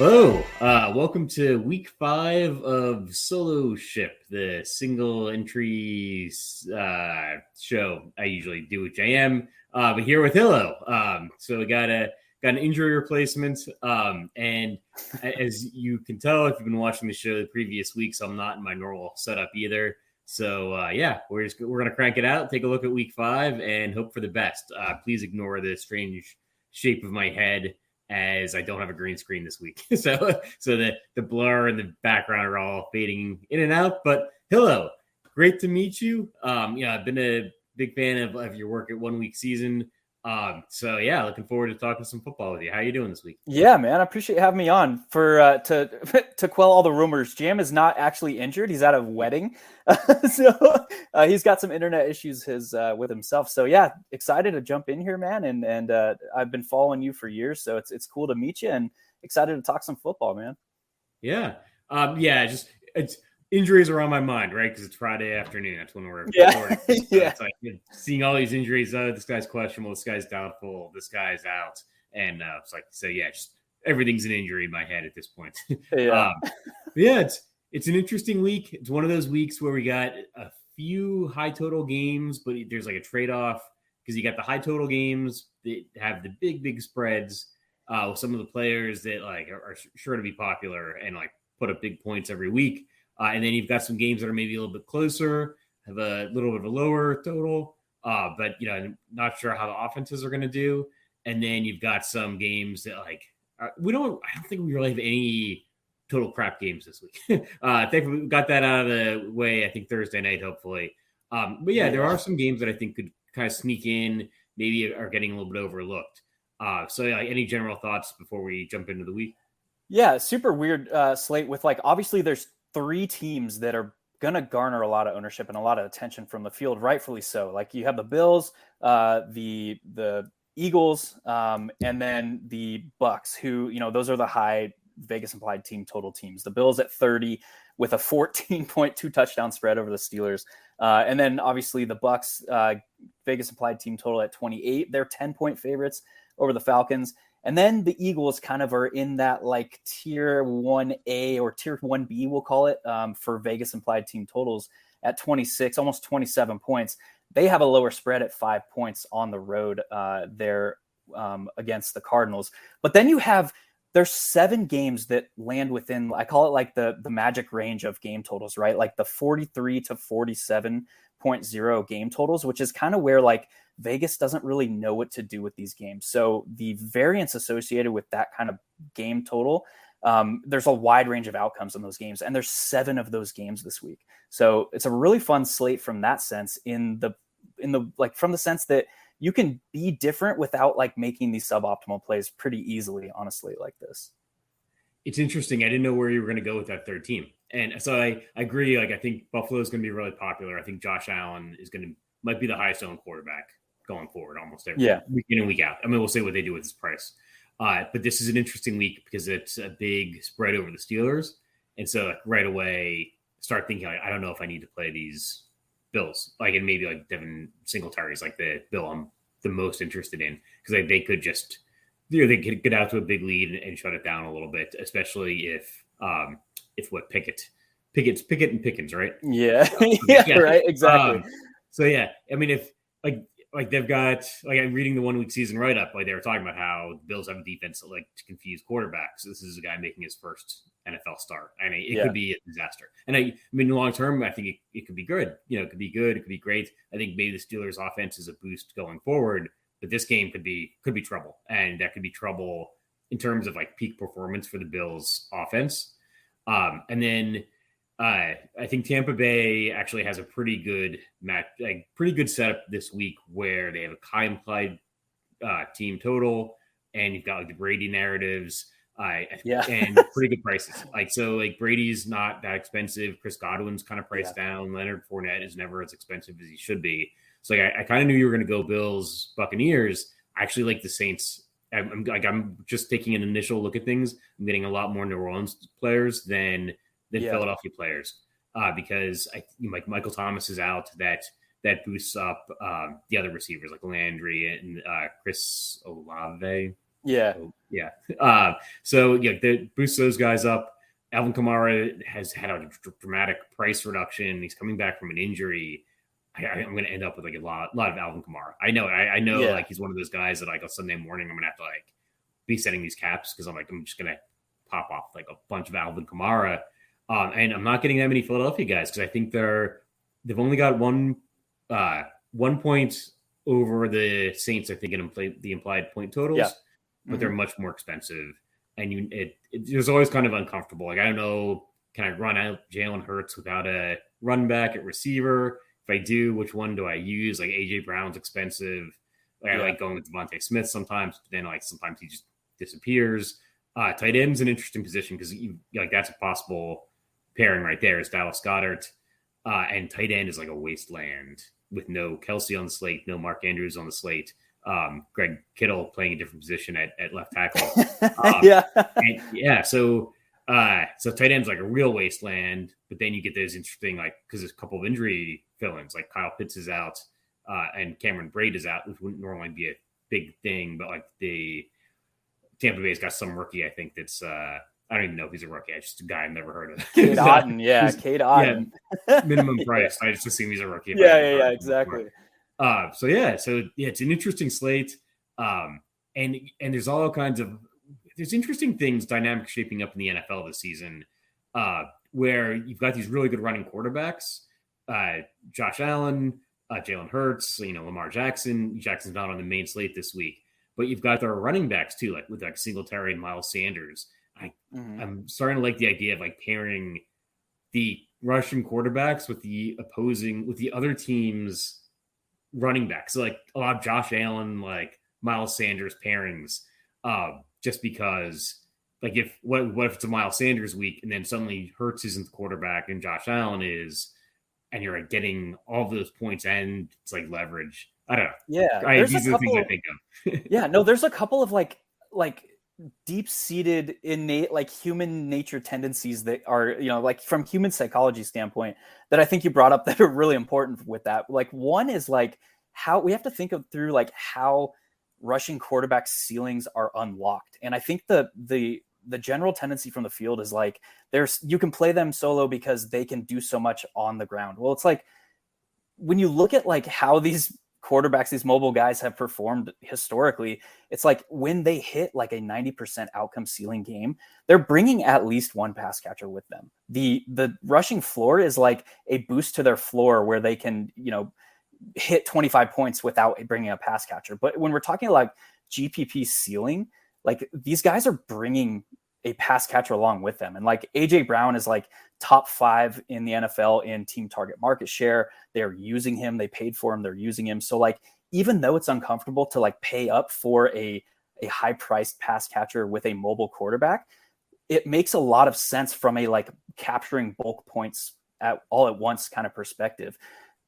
Hello, welcome to week 5 of Solo Ship, the single entry show I usually do with JM, but here with Hillo. So we got an injury replacement, and as you can tell if you've been watching the show the previous weeks, I'm not in my normal setup either. So we're gonna crank it out, take a look at week 5, and hope for the best. Please ignore the strange shape of my head, as I don't have a green screen this week. so the blur and the background are all fading in and out. But hello, great to meet you. I've been a big fan of your work at 1 Week Season. Looking forward to talking some football with you. How are you doing this week? Yeah, man, I appreciate you having me on for to quell all the rumors. Jam is not actually injured; he's at a wedding, so he's got some internet issues with himself. So yeah, excited to jump in here, man. And I've been following you for years, so it's cool to meet you, and excited to talk some football, man. Yeah, it's injuries are on my mind, right? Because it's Friday afternoon. That's when we're recording. So it's like seeing all these injuries. Oh, this guy's questionable. This guy's doubtful. This guy's out. And just everything's an injury in my head at this point. It's an interesting week. It's one of those weeks where we got a few high total games, but there's like a trade-off because you got the high total games that have the big spreads with some of the players that are sure to be popular and put up big points every week. And then you've got some games that are maybe a little bit closer, have a little bit of a lower total, but not sure how the offenses are going to do. And then you've got some games that I don't think we really have any total crap games this week. I think we got that out of the way, I think Thursday night, hopefully. There are some games that I think could kind of sneak in, maybe are getting a little bit overlooked. Any general thoughts before we jump into the week? Yeah, super weird slate with obviously there's 3 teams that are going to garner a lot of ownership and a lot of attention from the field, rightfully so. You have the Bills, the Eagles, and then the Bucks, who, those are the high Vegas implied team total teams. The Bills at 30 with a 14.2 touchdown spread over the Steelers. And then obviously the Bucks, Vegas implied team total at 28. They're 10-point favorites over the Falcons. And then the Eagles kind of are in that tier 1A or tier 1B, we'll call it, for Vegas implied team totals at 26, almost 27 points. They have a lower spread at 5 points on the road there against the Cardinals. But then there's 7 games that land within, I call it the magic range of game totals, right? The 43 to 47.0 game totals, which is kind of where Vegas doesn't really know what to do with these games. So the variance associated with that kind of game total, there's a wide range of outcomes in those games, and there's 7 of those games this week. So it's a really fun slate from that sense, from the sense that you can be different without making these suboptimal plays pretty easily on a slate like this. It's interesting. I didn't know where you were going to go with that third team. And so I agree. I think Buffalo is going to be really popular. I think Josh Allen might be the highest owned quarterback going forward almost every week in and week out. I mean, we'll see what they do with his price. But this is an interesting week because it's a big spread over the Steelers. And so right away start thinking, I don't know if I need to play these Bills, and maybe Devin Singletary is the Bill I'm the most interested in, because they could just, they could get out to a big lead and shut it down a little bit, especially if Pickett and Pickens, right? Yeah. Right. Exactly. If they've got, I'm reading the 1 Week Season write up, they were talking about how the Bills have a defense that to confuse quarterbacks. This is a guy making his first NFL start. It could be a disaster. And long term, I think it could be good. It could be good. It could be great. I think maybe the Steelers offense is a boost going forward, but this game could be trouble. And that could be trouble in terms of peak performance for the Bills offense. And then I think Tampa Bay actually has a pretty good setup this week where they have a high implied team total, and you've got the Brady narratives, and pretty good prices. Brady's not that expensive. Chris Godwin's kind of priced down. Leonard Fournette is never as expensive as he should be. So I kind of knew you were going to go Bills, Buccaneers. I actually like the Saints. I'm just taking an initial look at things. I'm getting a lot more New Orleans players than Philadelphia players, because Michael Thomas is out. That boosts up the other receivers like Landry and Chris Olave. Yeah. Oh, yeah. So yeah, they boost those guys up. Alvin Kamara has had a dramatic price reduction. He's coming back from an injury. I'm going to end up with like a lot of Alvin Kamara. I know, Yeah. like he's one of those guys that like on Sunday morning I'm going to have to like be setting these caps because I'm just going to pop off like a bunch of Alvin Kamara. And I'm not getting that many Philadelphia guys because I think they've only got 1 point over the Saints. I think in the implied point totals, but they're much more expensive. And it's always kind of uncomfortable. Like, I don't know, can I run out Jalen Hurts without a run back at receiver? If I do, which one do I use? Like, AJ Brown's expensive. Like, I like going with Devontae Smith sometimes, but then like sometimes he just disappears. Tight end's an interesting position because that's a possible pairing right there is Dallas Goedert. And tight end is like a wasteland with no Kelsey on the slate, no Mark Andrews on the slate. Greg Kittle playing a different position at left tackle. So tight end's like a real wasteland, but then you get those interesting, like, because there's a couple of injury fill-ins, like Kyle Pitts is out, and Cameron Braid is out, which wouldn't normally be a big thing, but like the Tampa Bay's got some rookie, I think that's I don't even know if he's a rookie. It's just a guy I've never heard of. Cade Otton, Cade Otton. Minimum price. I just assume he's a rookie. Exactly. So it's an interesting slate. And there's all kinds of interesting things, dynamic shaping up in the NFL this season, where you've got these really good running quarterbacks, Josh Allen, Jalen Hurts, Lamar Jackson. Jackson's not on the main slate this week, but you've got their running backs too, like with like Singletary and Miles Sanders. I'm starting to like the idea of like pairing the Russian quarterbacks with the other team's running backs. So like a lot of Josh Allen, like Miles Sanders pairings, just because like what if it's a Miles Sanders week and then suddenly Hurts isn't the quarterback and Josh Allen is, and you're like getting all those points and it's like leverage. I don't know. Yeah. These are the things I think of. There's a couple of like deep-seated innate like human nature tendencies that are, like from human psychology standpoint that I think you brought up that are really important with that. Like one is like how we have to think through like how rushing quarterback ceilings are unlocked. And I think the general tendency from the field is like you can play them solo because they can do so much on the ground. Well, it's like when you look at like how these quarterbacks, these mobile guys have performed historically, it's like when they hit like a 90% outcome ceiling game, they're bringing at least one pass catcher with them. The rushing floor is like a boost to their floor where they can, hit 25 points without bringing a pass catcher. But when we're talking like GPP ceiling, like these guys are bringing a pass catcher along with them. And like AJ Brown is like top 5 in the NFL in team target market share. They're using him. They paid for him. They're using him. So like, even though it's uncomfortable to like pay up for a high priced pass catcher with a mobile quarterback, it makes a lot of sense from a like capturing bulk points all at once kind of perspective.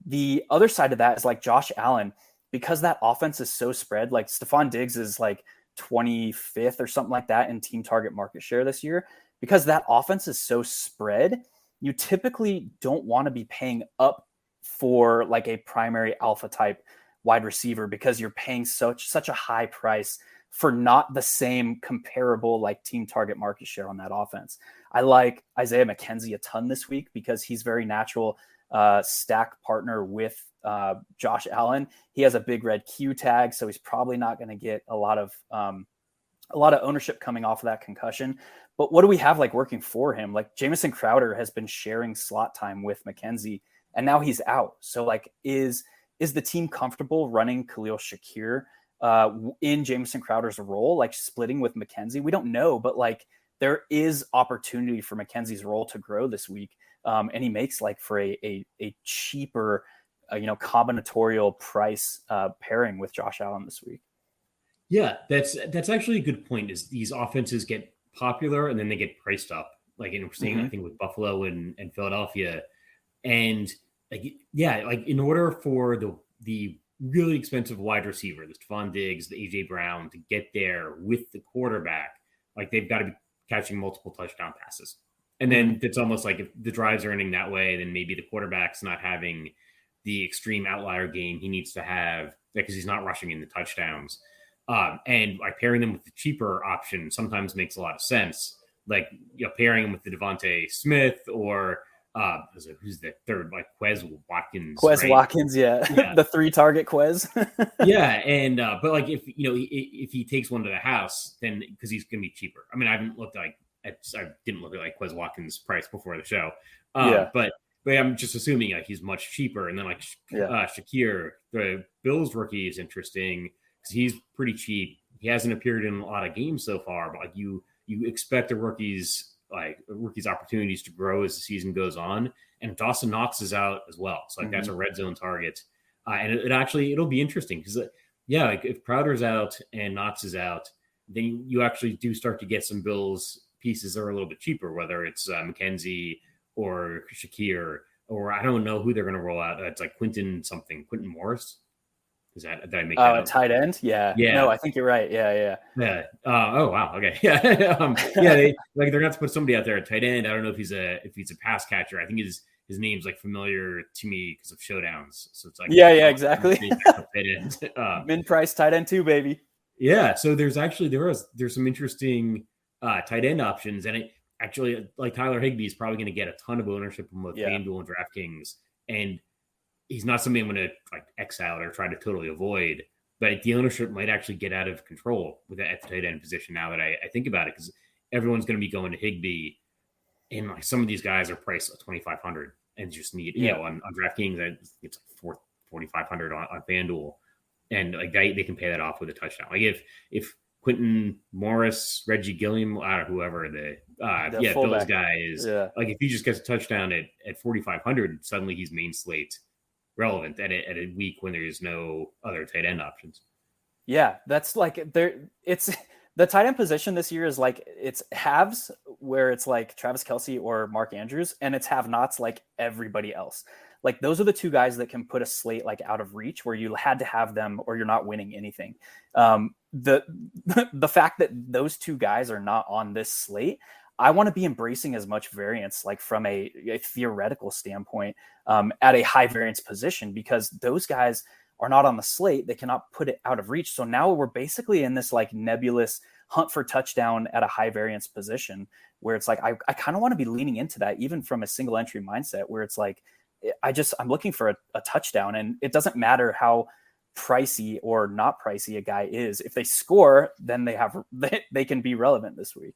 The other side of that is like Josh Allen, because that offense is so spread, like Stephon Diggs is like 25th or something like that in team target market share this year. Because that offense is so spread, you typically don't want to be paying up for like a primary alpha type wide receiver because you're paying such a high price for not the same comparable like team target market share on that offense. I like Isaiah McKenzie a ton this week because he's very natural stack partner with Josh Allen. He has a big red Q tag, so he's probably not going to get a lot of ownership coming off of that concussion. But what do we have like working for him? Like Jamison Crowder has been sharing slot time with McKenzie, and now he's out. So like, is the team comfortable running Khalil Shakir in Jamison Crowder's role, like splitting with McKenzie? We don't know, but like there is opportunity for McKenzie's role to grow this week. And he makes like for a cheaper, combinatorial price pairing with Josh Allen this week. Yeah, that's actually a good point. Is these offenses get popular and then they get priced up, like we're seeing I think with Buffalo and Philadelphia, and like in order for the really expensive wide receiver, the Stephon Diggs, the AJ Brown, to get there with the quarterback, like they've got to be catching multiple touchdown passes. And then it's almost like if the drives are ending that way, then maybe the quarterback's not having the extreme outlier game he needs to have because he's not rushing in the touchdowns. And like pairing them with the cheaper option sometimes makes a lot of sense. Like pairing them with the Devontae Smith or who's the third, like Quez Watkins. Quez Watkins, yeah. The 3-target Quez. Yeah, and but like if he takes one to the house, then because he's going to be cheaper. I mean, I didn't look like Quez Watkins' price before the show. But I'm just assuming like he's much cheaper. And then like Shakir, the Bills rookie, is interesting because he's pretty cheap. He hasn't appeared in a lot of games so far, but like you expect a rookie's opportunities to grow as the season goes on. And Dawson Knox is out as well, so like that's a red zone target. And it'll be interesting because like if Crowder's out and Knox is out, then you actually do start to get some Bills pieces that are a little bit cheaper, whether it's McKenzie or Shakir, or I don't know who they're going to roll out. It's like Quinton Morris. Did I make that up? Tight end? Yeah. No, I think you're right. Yeah. Oh wow. Okay. Yeah. They're going to put somebody out there at tight end. I don't know if he's a pass catcher. I think his name's like familiar to me because of showdowns. So it's like exactly. Min price tight end too, baby. Yeah. So there's some interesting tight end options, and it actually like Tyler Higbee is probably going to get a ton of ownership from both FanDuel and DraftKings, and he's not somebody I'm going to like X out or try to totally avoid, but the ownership might actually get out of control with that at the tight end position now that I think about it, because everyone's going to be going to Higbee, and like some of these guys are priced at 2,500 and just need on DraftKings it's 4,500 on FanDuel, and like they can pay that off with a touchdown. Like if Quinton Morris, Reggie Gilliam, whoever the Bills guy is, like if he just gets a touchdown at 4,500, suddenly he's main slate relevant at a week when there's no other tight end options. Yeah, that's like it's the tight end position this year is like it's halves where it's like Travis Kelce or Mark Andrews, and it's have-nots like everybody else. Like those are the two guys that can put a slate like out of reach where you had to have them or you're not winning anything. The fact that those two guys are not on this slate, I want to be embracing as much variance, like from a theoretical standpoint, at a high variance position, because those guys are not on the slate. They cannot put it out of reach. So now we're basically in this like nebulous hunt for touchdown at a high variance position where it's like, I kind of want to be leaning into that even from a single entry mindset where it's like, I'm looking for a touchdown, and it doesn't matter how pricey or not pricey a guy is. If they score, then they can be relevant this week.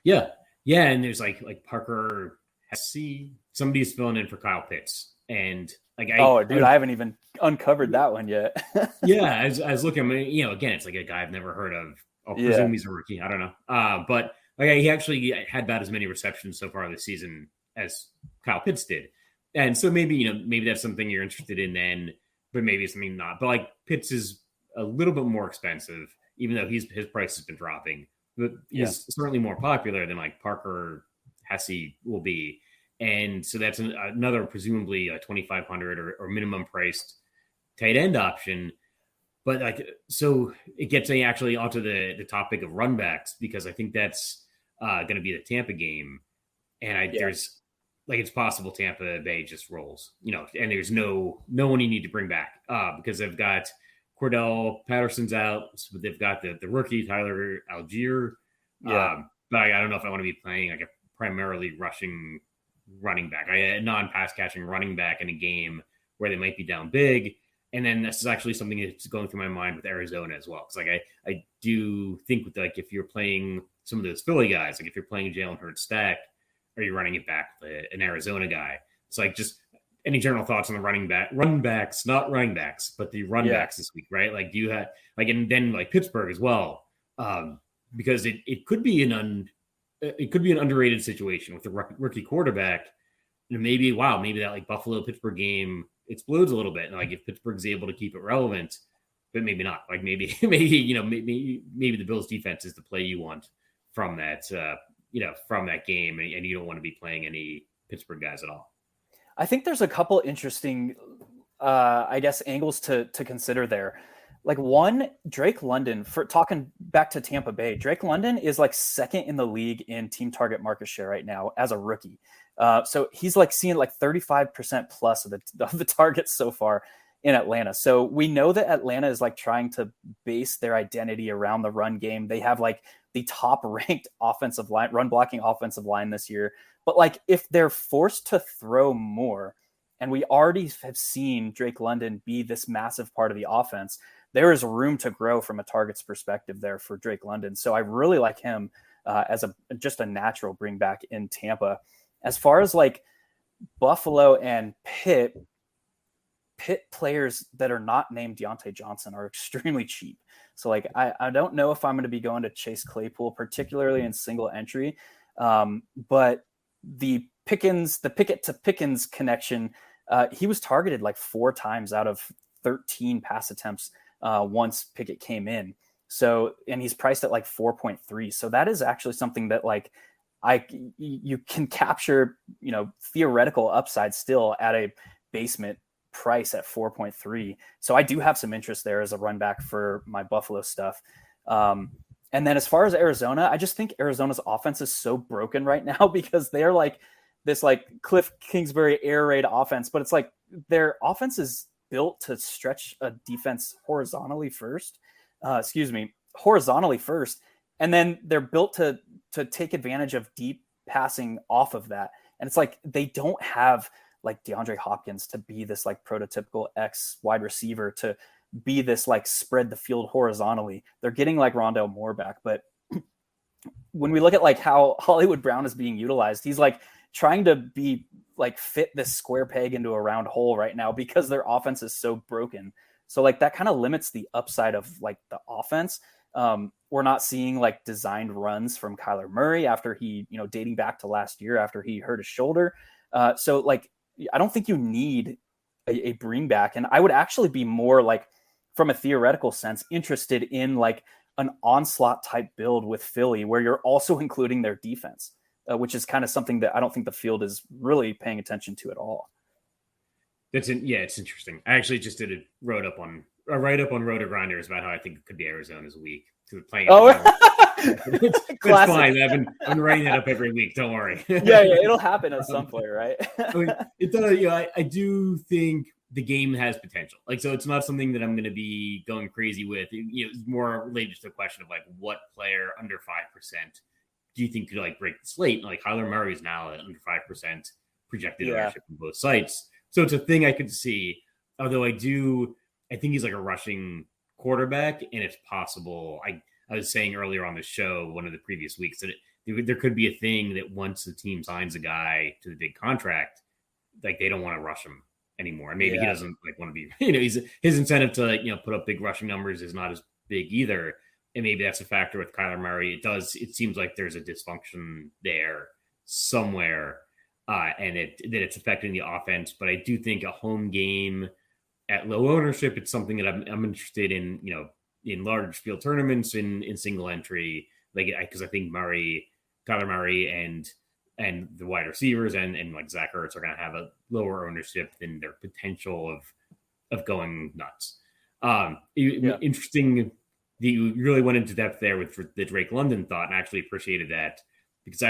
Yeah. And there's like Parker Hesse, somebody's filling in for Kyle Pitts, and like I haven't even uncovered that one yet. I was looking. I mean, again, it's like a guy I've never heard of. I'll presume he's a rookie. I don't know. But he actually had about as many receptions so far this season as Kyle Pitts did. And so maybe that's something you're interested in then, but maybe it's something not. But like Pitts is a little bit more expensive, even though his price has been dropping. But he's certainly more popular than like Parker Hesse will be. And so that's another presumably a 2,500 or minimum priced tight end option. But like, so it gets me actually onto the topic of run backs, because I think that's going to be the Tampa game. And there's like, it's possible Tampa Bay just rolls, and there's no one you need to bring back because they've got Cordell Patterson's out. So they've got the rookie Tyler Algier. But I don't know if I want to be playing like a primarily rushing running back, a non-pass catching running back in a game where they might be down big. And then this is actually something that's going through my mind with Arizona as well. Because like I do think with like if you're playing some of those Philly guys, like if you're playing Jalen Hurts stack, are you running it back with an Arizona guy? It's like just any general thoughts on the run backs, not running backs, but the run backs this week, right? Like do you have like, and then like Pittsburgh as well, because it could be an underrated situation with the rookie quarterback. And maybe that like Buffalo Pittsburgh game explodes a little bit, and like if Pittsburgh's able to keep it relevant, but maybe not. Like maybe the Bills defense is the play you want from that from that game, and you don't want to be playing any Pittsburgh guys at all. I think there's a couple interesting, angles to consider there. Like one, Drake London, for talking back to Tampa Bay, Drake London is like second in the league in team target market share right now as a rookie. So he's like seeing like 35% plus of the targets so far. in Atlanta. So we know that Atlanta is like trying to base their identity around the run game. They have like the top ranked offensive line, run blocking offensive line this year. But like if they're forced to throw more, and we already have seen Drake London be this massive part of the offense, there is room to grow from a targets perspective there for Drake London. So I really like him as just a natural bring back in Tampa. As far as like Buffalo and Pitt players that are not named Deontay Johnson are extremely cheap. So like, I don't know if I'm going to be going to Chase Claypool, particularly in single entry. But the Pickett to Pickens connection, he was targeted like 4 times out of 13 pass attempts once Pickett came in. So, and he's priced at like 4.3. So that is actually something that like you can capture, theoretical upside still at a basement price at 4.3. So I do have some interest there as a run back for my Buffalo stuff. And then as far as Arizona, I just think Arizona's offense is so broken right now because they're like this like Cliff Kingsbury air raid offense, but it's like their offense is built to stretch a defense horizontally first. And then they're built to take advantage of deep passing off of that. And it's like they don't have like DeAndre Hopkins to be this like prototypical X wide receiver to be this like spread the field horizontally. They're getting like Rondale Moore back, but when we look at like how Hollywood Brown is being utilized, he's like trying to be like fit this square peg into a round hole right now because their offense is so broken. So like that kind of limits the upside of like the offense. We're not seeing like designed runs from Kyler Murray after he, dating back to last year after he hurt his shoulder. So like, I don't think you need a bring back. And I would actually be more like, from a theoretical sense, interested in like an onslaught type build with Philly where you're also including their defense, which is kind of something that I don't think the field is really paying attention to at all. It's interesting. I actually just did a write up on RotoGrinders about how I think it could be Arizona's week to playing. It's fine. I've been writing that up every week. Don't worry. yeah, it'll happen at some point, right? It does. I do think the game has potential. Like, so it's not something that I'm going to be going crazy with. It's more related to the question of like what player under 5% do you think could like break the slate? Like Kyler Murray is now at under 5% projected ownership on both sites. So it's a thing I could see. Although I think he's like a rushing quarterback, and it's possible. I was saying earlier on the show, one of the previous weeks, that there could be a thing that once the team signs a guy to the big contract, like they don't want to rush him anymore. And maybe he doesn't like want to be, his incentive to, put up big rushing numbers is not as big either. And maybe that's a factor with Kyler Murray. It seems like there's a dysfunction there somewhere, and it's affecting the offense. But I do think a home game at low ownership, it's something that I'm interested in, in large field tournaments, in single entry, because I think Kyler Murray and the wide receivers and like Zach Ertz are going to have a lower ownership than their potential of going nuts. Interesting that you really went into depth there with the Drake London thought, and I actually appreciated that because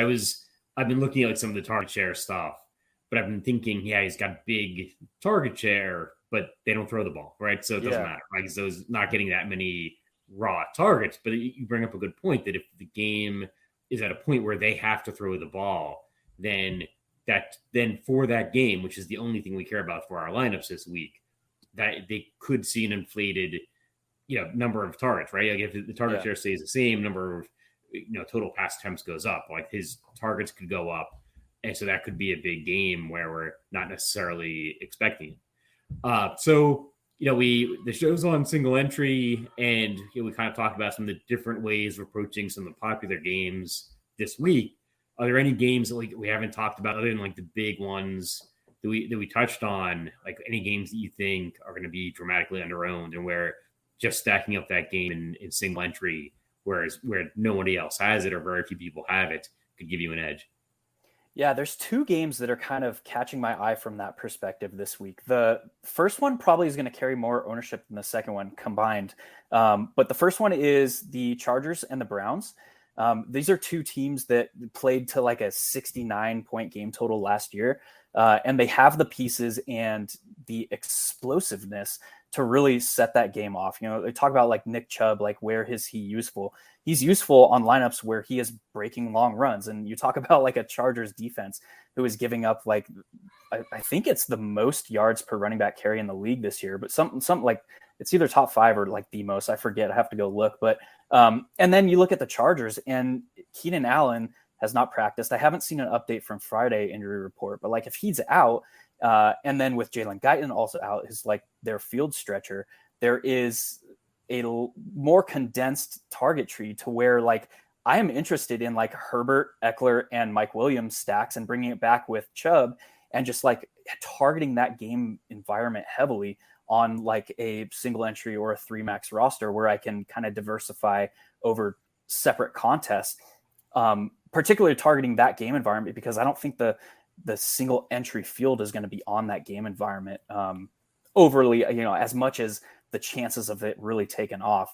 I've been looking at like some of the target share stuff, but I've been thinking, he's got big target share, but they don't throw the ball, right? So it doesn't matter, right? So it's not getting that many raw targets. But you bring up a good point that if the game is at a point where they have to throw the ball, then for that game, which is the only thing we care about for our lineups this week, that they could see an inflated, number of targets, right? Like if the target share stays the same, number of, total pass attempts goes up, like his targets could go up. And so that could be a big game where we're not necessarily expecting it. So the show's on single entry, and we kind of talked about some of the different ways of approaching some of the popular games this week. Are there any games that we haven't talked about other than like the big ones that we touched on? Like any games that you think are going to be dramatically underowned and where just stacking up that game in single entry, where nobody else has it or very few people have it, could give you an edge? Yeah, there's 2 games that are kind of catching my eye from that perspective this week. The first one probably is going to carry more ownership than the second one combined. But the first one is the Chargers and the Browns. These are 2 teams that played to like a 69-point game total last year. And they have the pieces and the explosiveness to really set that game off. They talk about like Nick Chubb, like where is he useful? He's useful on lineups where he is breaking long runs. And you talk about like a Chargers defense who is giving up like, I think it's the most yards per running back carry in the league this year, but something like it's either top 5 or like the most. I forget. I have to go look. But and then you look at the Chargers, and Keenan Allen has not practiced. I haven't seen an update from Friday injury report, but like if he's out, and then with Jalen Guyton also out, is like their field stretcher, there is a more condensed target tree to where like I am interested in like Herbert, Eckler, and Mike Williams stacks and bringing it back with Chubb and just like targeting that game environment heavily on like a single entry or a 3 max roster where I can kind of diversify over separate contests, particularly targeting that game environment, because I don't think the single entry field is going to be on that game environment overly, as much as the chances of it really taking off.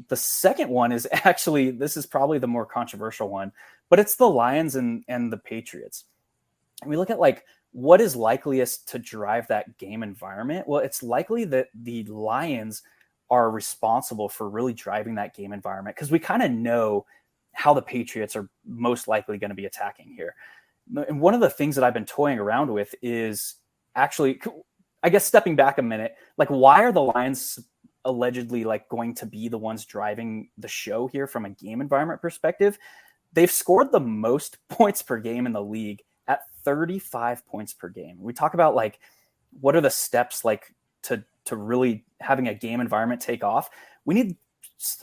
The second one is actually, this is probably the more controversial one, but it's the Lions and the Patriots. And we look at like, what is likeliest to drive that game environment? Well, it's likely that the Lions are responsible for really driving that game environment, because we kind of know how the Patriots are most likely going to be attacking here. And one of the things that I've been toying around with is actually, I guess, stepping back a minute, like why are the Lions allegedly like going to be the ones driving the show here from a game environment perspective? They've scored the most points per game in the league at 35 points per game. We talk about like, what are the steps like to really having a game environment take off? We need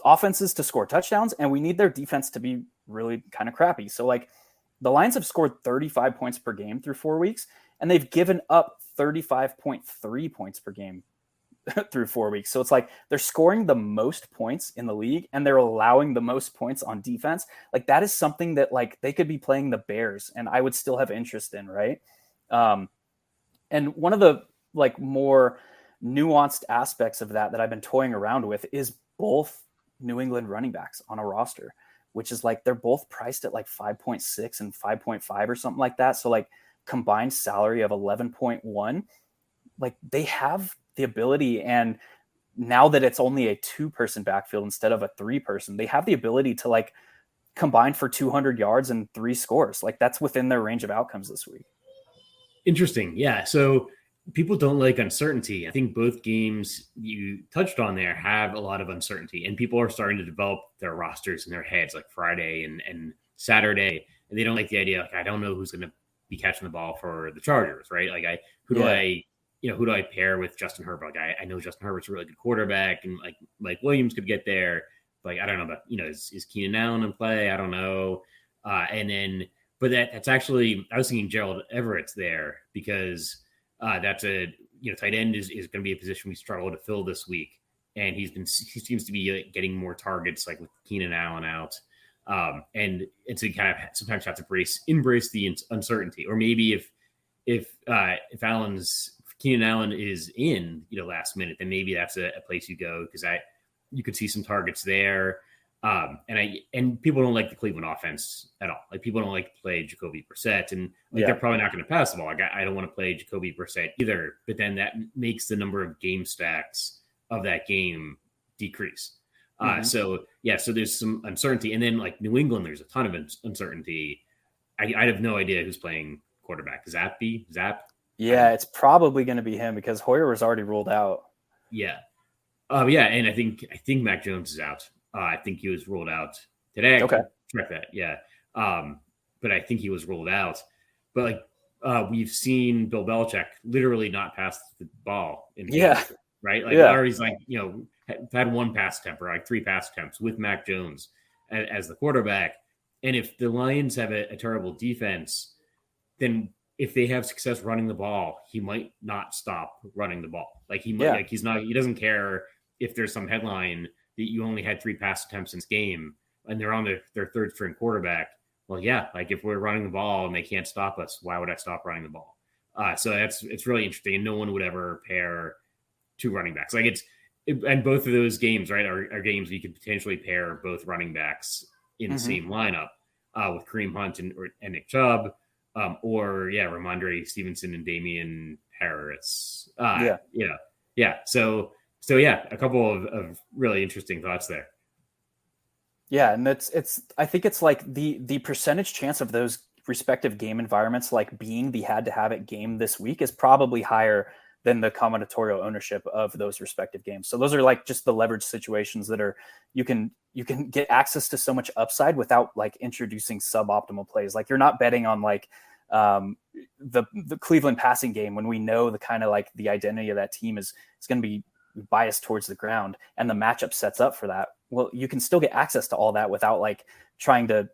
offenses to score touchdowns, and we need their defense to be really kind of crappy. So like the Lions have scored 35 points per game through 4 weeks, and they've given up 35.3 points per game through 4 weeks. So it's like they're scoring the most points in the league and they're allowing the most points on defense. Like that is something that like they could be playing the Bears and I would still have interest in, right? And one of the like more nuanced aspects of that I've been toying around with is both New England running backs on a roster, which is like they're both priced at like 5.6 and 5.5 or something like that. So like combined salary of 11.1, like they have the ability, and now that it's only a 2-person backfield instead of a 3-person, they have the ability to like combine for 200 yards and 3 scores. Like that's within their range of outcomes this week. Interesting. Yeah. So people don't like uncertainty. I think both games you touched on there have a lot of uncertainty, and people are starting to develop their rosters in their heads like Friday and Saturday. And they don't like the idea. Like, I don't know who's going to be catching the ball for the Chargers, right? Like who do I pair with Justin Herbert? Like I know Justin Herbert's a really good quarterback, and like Williams could get there. Like I don't know about is Keenan Allen in play? I don't know. But that's actually, I was thinking Gerald Everett's there because that's a tight end is going to be a position we struggle to fill this week, and he seems to be getting more targets like with Keenan Allen out. And to kind of sometimes have to embrace the uncertainty, or maybe if Keenan Allen is in, last minute, then maybe that's a place you go, because you could see some targets there. And people don't like the Cleveland offense at all. Like people don't like to play Jacoby Brissett, and they're probably not going to pass the ball. Like I don't want to play Jacoby Brissett either, but then that makes the number of game stacks of that game decrease. So there's some uncertainty. And then like New England, there's a ton of uncertainty. I have no idea who's playing quarterback. Zap? Yeah, it's probably going to be him because Hoyer was already ruled out. Yeah. And I think Mac Jones is out. I think he was ruled out today. Okay. Check that. Yeah. But I think he was ruled out. But we've seen Bill Belichick literally not pass the ball in games, right? Like Larry's had one pass attempt or like 3 pass attempts with Mac Jones as the quarterback. And if the Lions have a terrible defense, then if they have success running the ball, he might not stop running the ball. Like he might, he doesn't care if there's some headline that you only had 3 pass attempts in this game and they're on their 3rd string quarterback. Well, yeah, like if we're running the ball and they can't stop us, why would I stop running the ball? So it's really interesting, and no one would ever pair 2 running backs. Like and both of those games, right, are games you could potentially pair both running backs in the same lineup with Kareem Hunt and Nick Chubb. Ramondre Stevenson and Damian Harris. Yeah. So a couple of really interesting thoughts there. Yeah, and I think it's like the percentage chance of those respective game environments like being the had to have it game this week is probably higher than the combinatorial ownership of those respective games. So those are like just the leverage situations that are you can get access to so much upside without like introducing suboptimal plays. Like you're not betting on like the Cleveland passing game when we know the kind of like the identity of that team is going to be biased towards the ground and the matchup sets up for that. Well, you can still get access to all that without like trying to,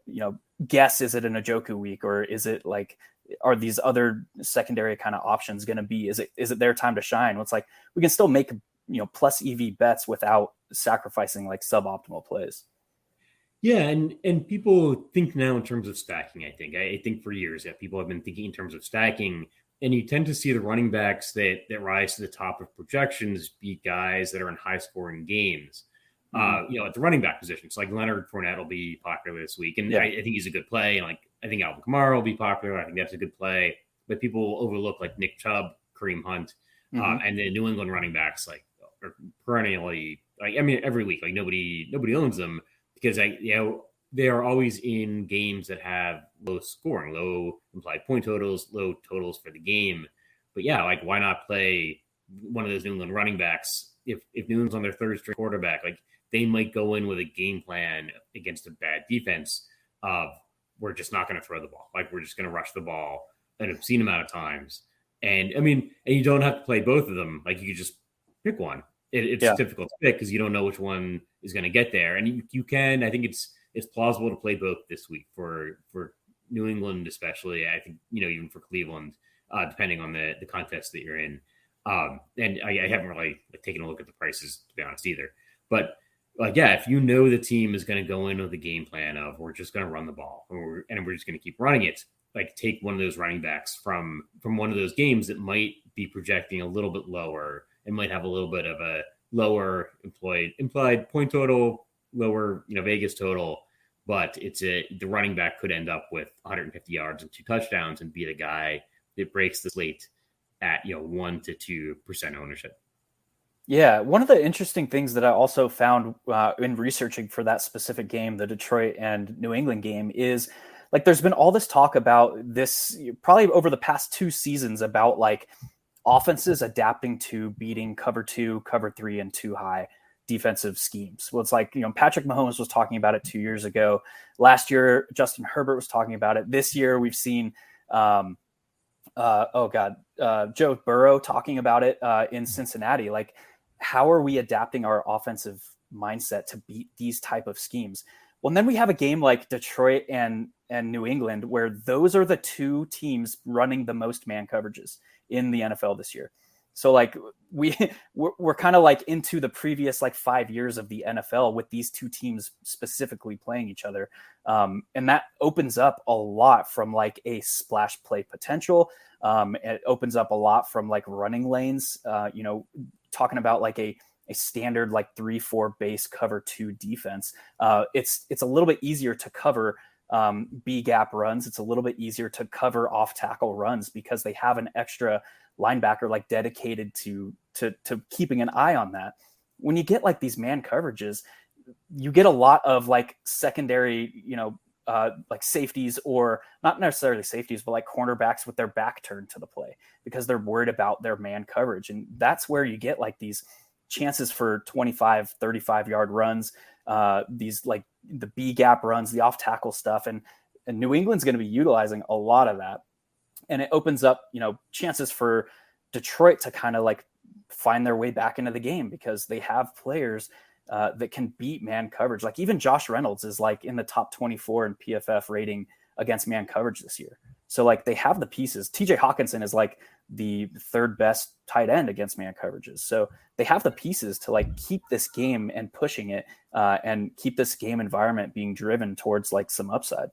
guess, is it an Njoku week or is it like, are these other secondary kind of options going to be, is it their time to shine? Well, it's like, we can still make, plus EV bets without sacrificing like suboptimal plays. Yeah. And people think now in terms of stacking, I think for years that people have been thinking in terms of stacking, and you tend to see the running backs that rise to the top of projections be guys that are in high scoring games. At the running back position. So like Leonard Fournette will be popular this week. And I think he's a good play. And like, I think Alvin Kamara will be popular. I think that's a good play, but people overlook like Nick Chubb, Kareem Hunt, and the New England running backs, like are perennially, every week, like nobody owns them because they are always in games that have low scoring, low implied point totals, low totals for the game. But why not play one of those New England running backs if New England's on their third string quarterback? Like, they might go in with a game plan against a bad defense of we're just not going to throw the ball. Like we're just going to rush the ball an obscene amount of times. And you don't have to play both of them. Like you could just pick one. It's difficult to pick because you don't know which one is going to get there. And you can, I think it's plausible to play both this week for New England, especially. I think, even for Cleveland, depending on the contest that you're in. And I haven't really taken a look at the prices, to be honest, either. But if the team is going to go in with a game plan of we're just going to run the ball and we're just going to keep running it, like take one of those running backs from one of those games that might be projecting a little bit lower and might have a little bit of a lower implied point total, lower, Vegas total, but the running back could end up with 150 yards and 2 touchdowns and be the guy that breaks the slate at 1 to 2% ownership. Yeah, one of the interesting things that I also found in researching for that specific game, the Detroit and New England game, is like there's been all this talk about this probably over the past 2 seasons about like offenses adapting to beating cover 2, cover 3, and 2 high defensive schemes. Well, it's like, Patrick Mahomes was talking about it 2 years ago. Last year, Justin Herbert was talking about it. This year, we've seen Joe Burrow talking about it in Cincinnati. Like, how are we adapting our offensive mindset to beat these type of schemes? Well, and then we have a game like Detroit and New England, where those are the 2 teams running the most man coverages in the NFL this year. So like we're kind of like into the previous like 5 years of the NFL with these 2 teams specifically playing each other. And that opens up a lot from like a splash play potential. It opens up a lot from like running lanes, talking about like a standard like 3-4 base cover 2 defense. It's a little bit easier to cover B gap runs. It's a little bit easier to cover off tackle runs because they have an extra linebacker like dedicated to keeping an eye on that. When you get like these man coverages, you get a lot of like secondary, like safeties, or not necessarily safeties, but like cornerbacks with their back turned to the play because they're worried about their man coverage. And that's where you get like these chances for 25, 35 yard runs, these like the B gap runs, the off tackle stuff. And New England's going to be utilizing a lot of that. And it opens up, chances for Detroit to kind of like find their way back into the game because they have players that can beat man coverage. Like even Josh Reynolds is like in the top 24 in PFF rating against man coverage this year. So like they have the pieces. TJ Hawkinson is like the 3rd best tight end against man coverages. So they have the pieces to like keep this game and pushing it and keep this game environment being driven towards like some upside.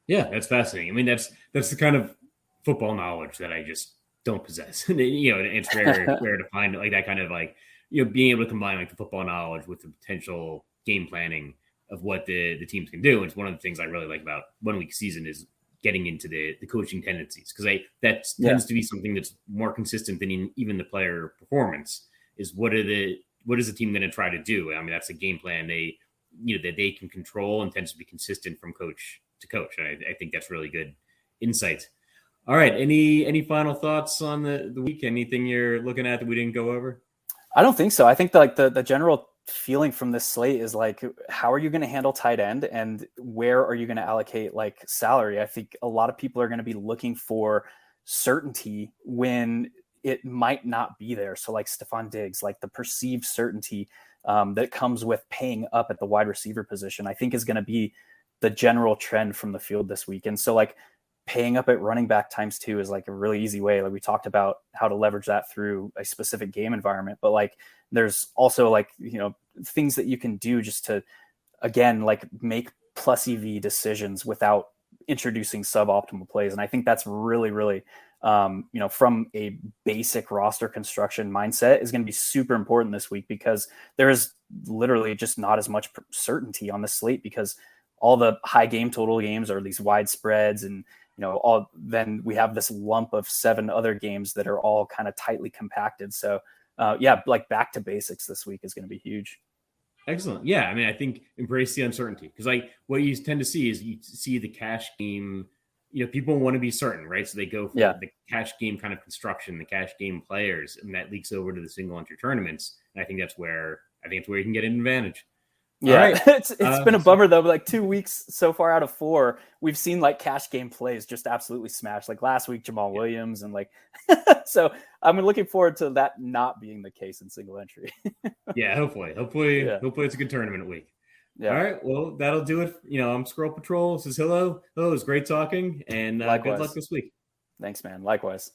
Yeah, that's fascinating. I mean, that's the kind of football knowledge that I just don't possess. It's rare to find like that kind of like, being able to combine like the football knowledge with the potential game planning of what the teams can do. And it's one of the things I really like about 1 week season is getting into the coaching tendencies, because that tends to be something that's more consistent than even the player performance. Is what is the team going to try to do? I mean, that's a game plan that they can control and tends to be consistent from coach to coach. And I think that's really good insight. All right, any final thoughts on the week? Anything you're looking at that we didn't go over? I don't think so. I think the general feeling from this slate is like, how are you going to handle tight end, and where are you going to allocate like salary? I think a lot of people are going to be looking for certainty when it might not be there. So like Stephon Diggs, like the perceived certainty that comes with paying up at the wide receiver position, I think is going to be the general trend from the field this week. And so like paying up at running back ×2 is like a really easy way. Like we talked about how to leverage that through a specific game environment, but like there's also like, things that you can do just to, again, like make plus EV decisions without introducing suboptimal plays. And I think that's really, really, from a basic roster construction mindset is going to be super important this week, because there is literally just not as much certainty on the slate, because all the high game total games are these wide spreads, and then we have this lump of 7 other games that are all kind of tightly compacted. So like back to basics this week is going to be huge. Excellent. Yeah. I mean, I think embrace the uncertainty, because like what you tend to see is you see the cash game, people want to be certain, right? So they go for the cash game kind of construction, the cash game players, and that leaks over to the single entry tournaments. And I think that's where you can get an advantage. Yeah, right. It's been a bummer though. But like 2 weeks so far out of 4, we've seen like cash game plays just absolutely smash. Like last week, Jamal Williams, and like, so I'm looking forward to that not being the case in single entry. Yeah, hopefully it's a good tournament week. Yeah. All right, well that'll do it. I'm Squirrel Patrol. This is Hello. It was great talking, and good luck this week. Thanks, man. Likewise.